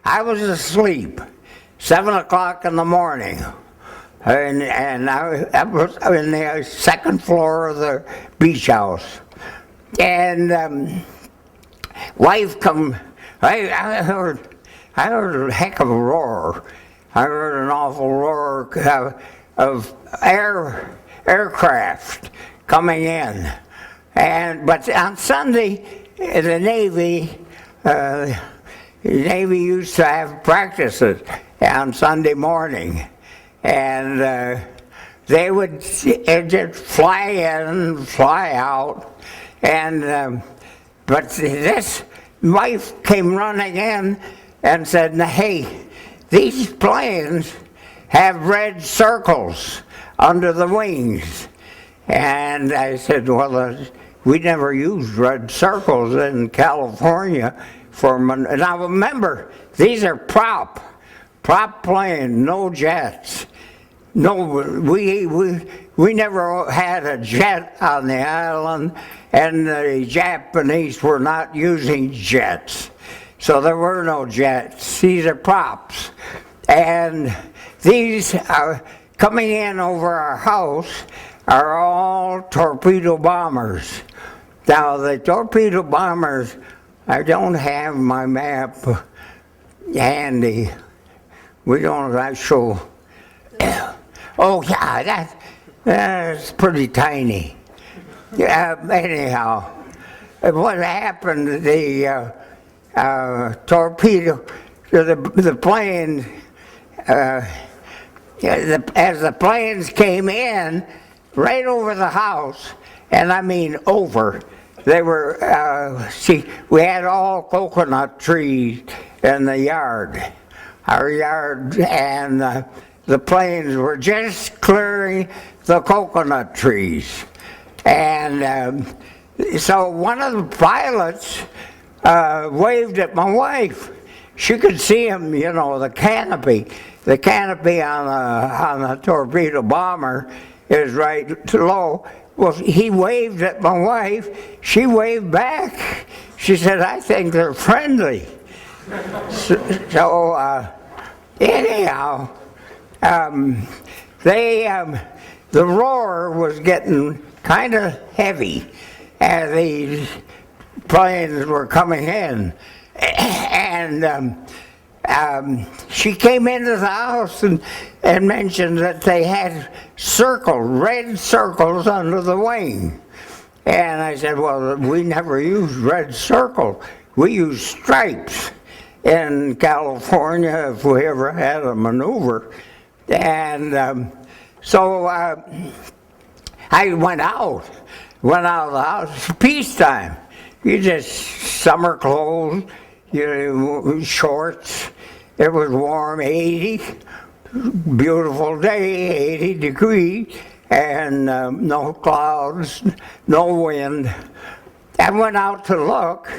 I was asleep, 7 o'clock in the morning, and I was in the second floor of the beach house, and wife come. I heard a heck of a roar. I heard an awful roar of aircraft coming in, but on Sunday the Navy used to have practices on Sunday morning, and they would just fly in, fly out, and but this wife came running in and said, "Hey, these planes have red circles under the wings." And I said, "Well, we never used red circles in California now remember, these are prop planes, no jets. No, we never had a jet on the island, and the Japanese were not using jets. So there were no jets. These are props. And these are coming in over our house are all torpedo bombers. Now the torpedo bombers, I don't have my map handy. We don't actually. Oh yeah, that's pretty tiny. Yeah. Anyhow, what happened? The torpedo, the plane. As the planes came in, right over the house, and I mean over. They were, we had all coconut trees in the yard, our yard, and the planes were just clearing the coconut trees. And so one of the pilots waved at my wife. She could see him, you know, the canopy. The canopy on a torpedo bomber is right low. Well, he waved at my wife. She waved back. She said, "I think they're friendly." Anyhow, the roar was getting kind of heavy as these planes were coming in, and she came into the house and mentioned that they had red circles under the wing. And I said, "Well, we never used red circles. We used stripes in California if we ever had a maneuver." And so I went out of the house. Peacetime. You just summer clothes, shorts. It was warm, 80, beautiful day, 80 degrees, and no clouds, no wind. I went out to look.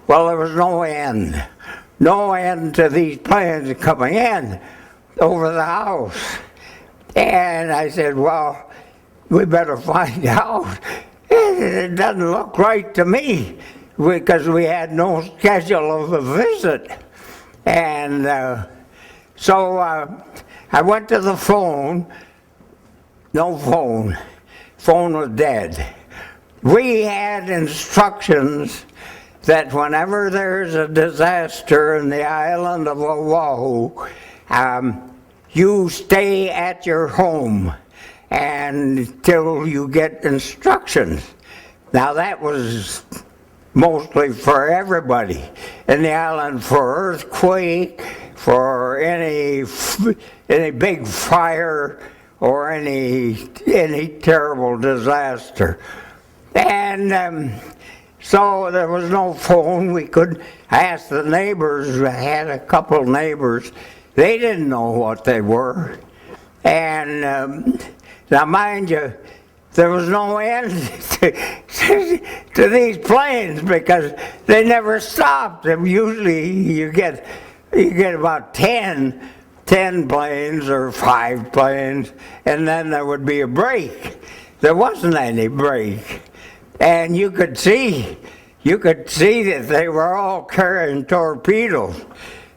Well, there was no end to these planes coming in over the house. And I said, "Well, we better find out. It doesn't look right to me," because we had no schedule of a visit. And so I went to the phone. No phone. Phone was dead. We had instructions that whenever there's a disaster in the island of Oahu, you stay at your home until you get instructions. Now that was mostly for everybody in the island, for earthquake, for any big fire, or any terrible disaster. And so there was no phone. We could ask the neighbors. I had a couple neighbors. They didn't know what they were. And now mind you, there was no end to these planes because they never stopped. And usually you get about 10 planes or 5 planes, and then there would be a break. There wasn't any break. And you could see that they were all carrying torpedoes.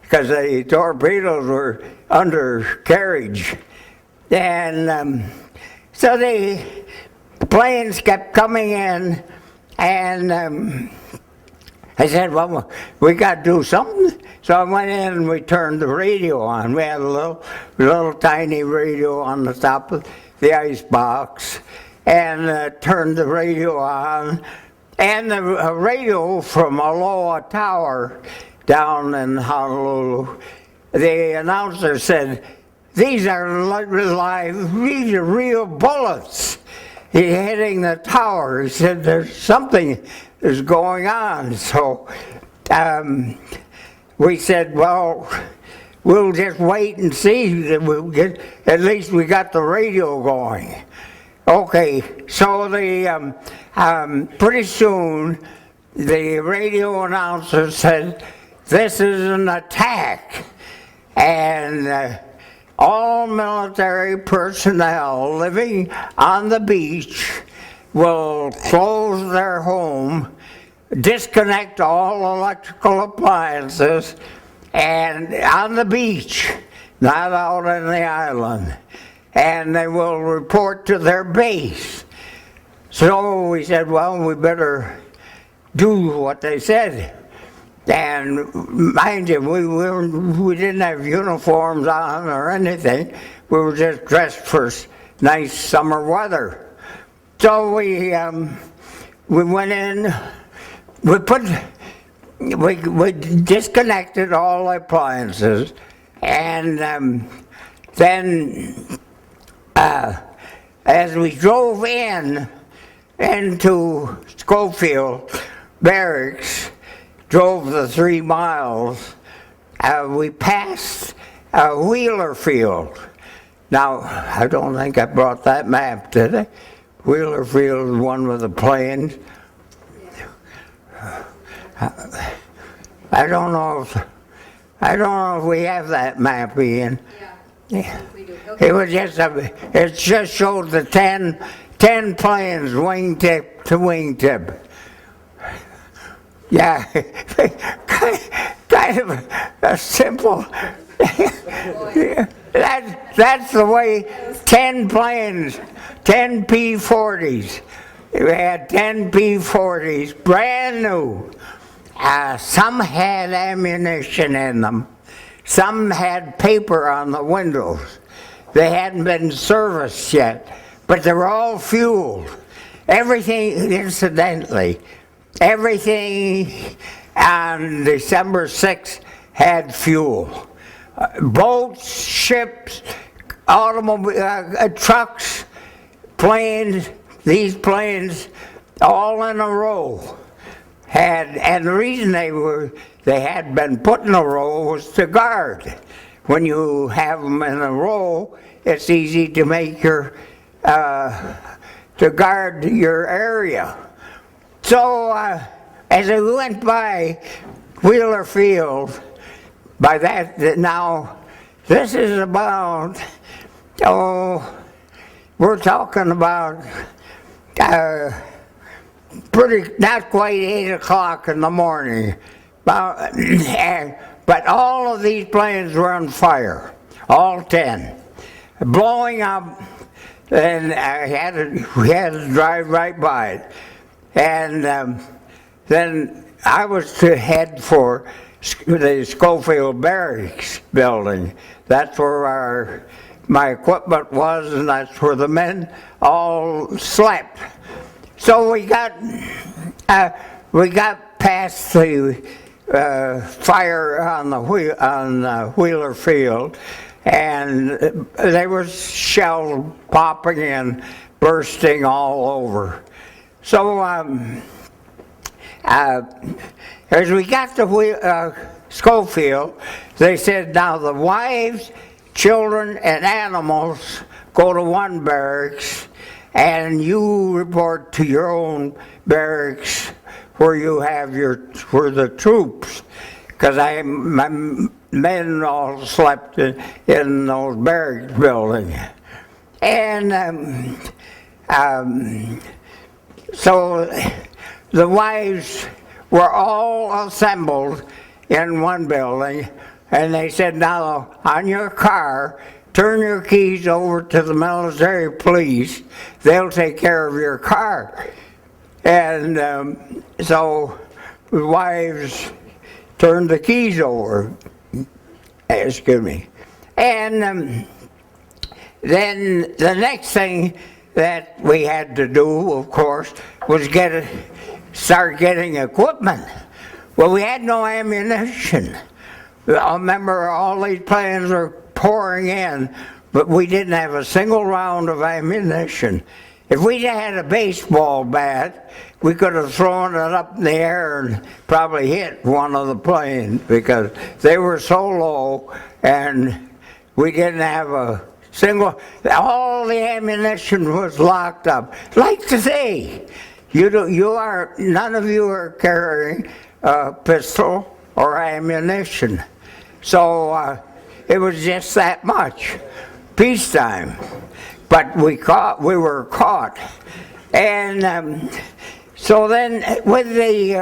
because the torpedoes were under carriage. And so the planes kept coming in, and I said, well, we got to do something. So I went in and we turned the radio on. We had a little tiny radio on the top of the ice box, and turned the radio on. And the radio from Aloha Tower down in Honolulu, the announcer said, these are these are real bullets. He's hitting the tower. He said, there's something is going on. So we said, well, we'll just wait and see that we'll get, at least we got the radio going. Okay, so the pretty soon the radio announcer said, this is an attack, and all military personnel living on the beach will close their home, disconnect all electrical appliances, and on the beach, not out on the island, and they will report to their base. So we said, well, we better do what they said. And mind you, we didn't have uniforms on or anything. We were just dressed for nice summer weather. So we went in, we disconnected all the appliances, and then as we drove into Schofield Barracks, drove the 3 miles, we passed Wheeler Field. Now, I don't think I brought that map, did I? Wheeler Field is one with the planes. I don't know if we have that map, Ian. Yeah. We do. Okay. It just showed the 10 planes, wingtip to wingtip. Yeah, kind of a simple. That's the way 10 planes, 10 P-40s. We had 10 P-40s, brand new. Some had ammunition in them. Some had paper on the windows. They hadn't been serviced yet, but they were all fueled. Everything, incidentally, everything on December 6th had fuel. Boats, ships, automobile, trucks, planes, these planes, all in a row had, and the reason they had been put in a row was to guard. When you have them in a row, it's easy to make to guard your area. So as I went by Wheeler Field, by that now, this is about, we're talking about not quite 8 o'clock in the morning. But all of these planes were on fire, all 10, blowing up, and we had to drive right by it. And then I was to head for the Schofield Barracks building. That's where my equipment was, and that's where the men all slept. So we got past the fire on Wheeler Field, and there was shells popping and bursting all over. So as we got to Schofield, they said, now the wives, children, and animals go to one barracks, and you report to your own barracks where you have where the troops, because my men all slept in those barracks buildings. And so the wives were all assembled in one building, And they said, now, on your car, turn your keys over to the military police. They'll take care of your car. And so the wives turned the keys over. Excuse me. And then the next thing that we had to do, of course, was start getting equipment. Well, we had no ammunition. I remember all these planes were pouring in, but we didn't have a single round of ammunition. If we had a baseball bat, we could have thrown it up in the air and probably hit one of the planes because they were so low and we didn't have a single, all the ammunition was locked up. Like today, none of you are carrying a pistol or ammunition. So it was just that much, peacetime. But we were caught. And so then with the,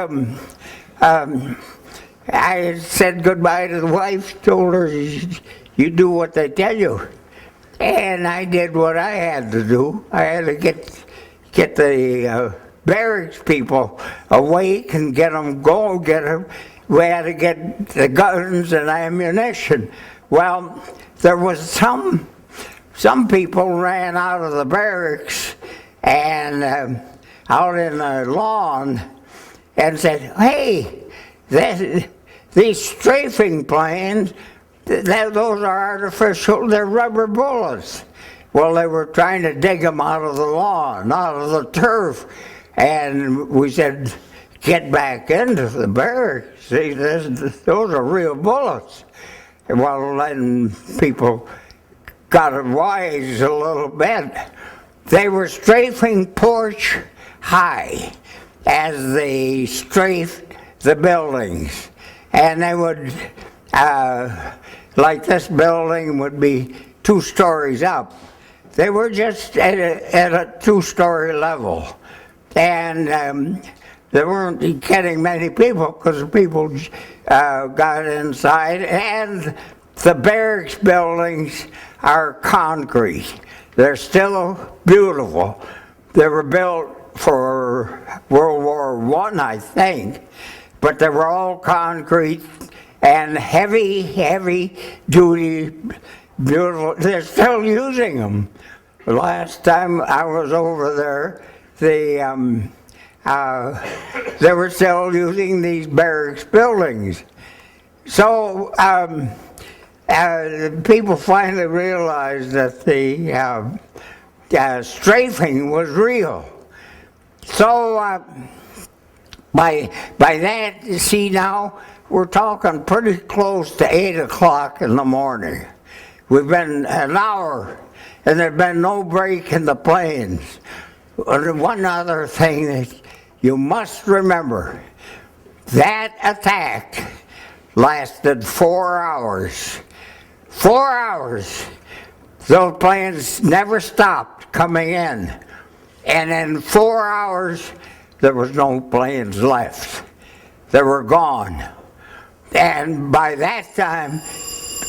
I said goodbye to the wife, told her, you do what they tell you. And I did what I had to do. I had to get the barracks people awake and get them going, we had to get the guns and ammunition. Well, there was some people ran out of the barracks and out in the lawn and said, hey, these strafing planes, those are artificial, they're rubber bullets. Well, they were trying to dig them out of the lawn, out of the turf. And we said, get back into the barracks. See, those are real bullets. Well, then people got wise a little bit. They were strafing porch high as they strafed the buildings. And they would, like this building would be 2 stories up. They were just at a 2-story level. And there weren't getting many people because people got inside. And the barracks buildings are concrete. They're still beautiful. They were built for World War I, I think. But they were all concrete and heavy duty, beautiful. They're still using them. The last time I was over there, they were still using these barracks buildings. So people finally realized that the strafing was real. So by that, you see now, we're talking pretty close to 8 o'clock in the morning. We've been an hour, and there's been no break in the planes. One other thing that you must remember, that attack lasted 4 hours. 4 hours. Those planes never stopped coming in. And in 4 hours, there was no planes left. They were gone. And by that time,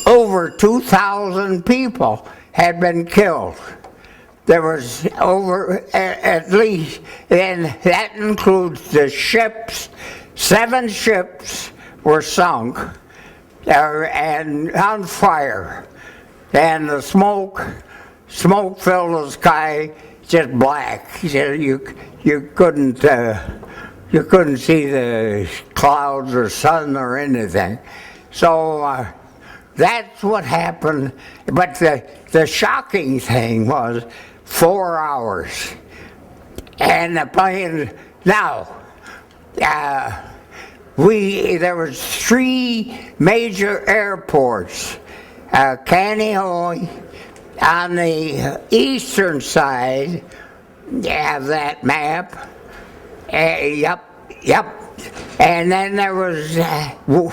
over 2,000 people had been killed. There was over, at least, and that includes the ships. 7 ships were sunk and on fire. And the smoke filled the sky just black. You couldn't see the clouds or sun or anything. So that's what happened. But the shocking thing was 4 hours. And the plane, now, there was 3 major airports. Kaneohe on the eastern side, you have that map. Yep. And then there was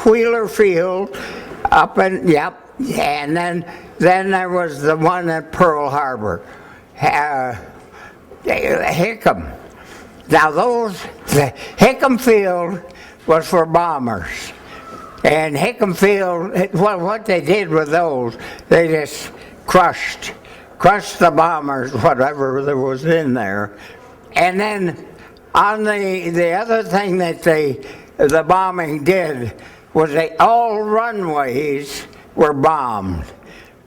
Wheeler Field up in, and then there was the one at Pearl Harbor, Hickam. Now the Hickam Field was for bombers, And Hickenfield, well, what they did with those, they just crushed the bombers, whatever there was in there. And then on the other thing that the bombing did was all runways were bombed.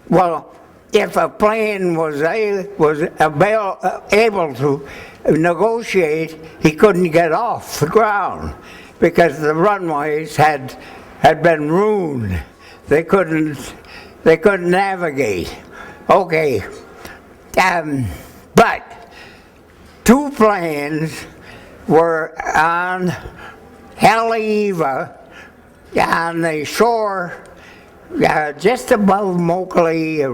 Well, if a plane was able to negotiate, he couldn't get off the ground because the runways had been ruined. They couldn't navigate. Okay, but two planes were on Haleiwa on the shore, just above Mokley, a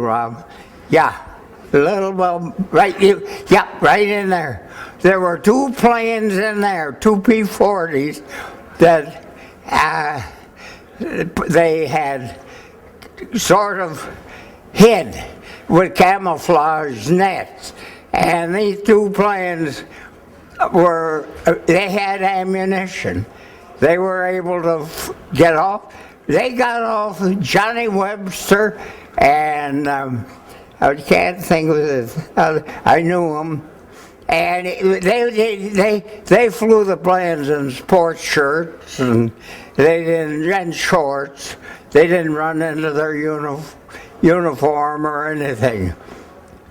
little above, right in there. There were two planes in there, two P-40s that they had sort of hid with camouflage nets. And these two planes they had ammunition. They were able to get off. They got off Johnny Webster and I can't think of it. I knew them. And they flew the planes in sports shirts and and shorts. They didn't run into their uniform or anything.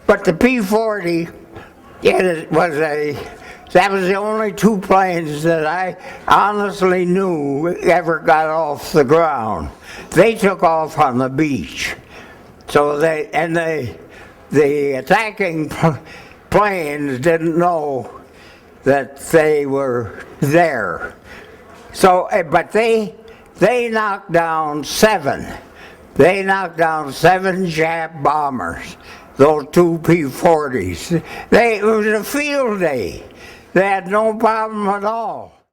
But the P-40, that was the only two planes that I honestly knew ever got off the ground. They took off on the beach. So the attacking planes didn't know that they were there. So, but they knocked down 7. They knocked down 7 Jap bombers, those two P-40s. It was a field day. They had no problem at all.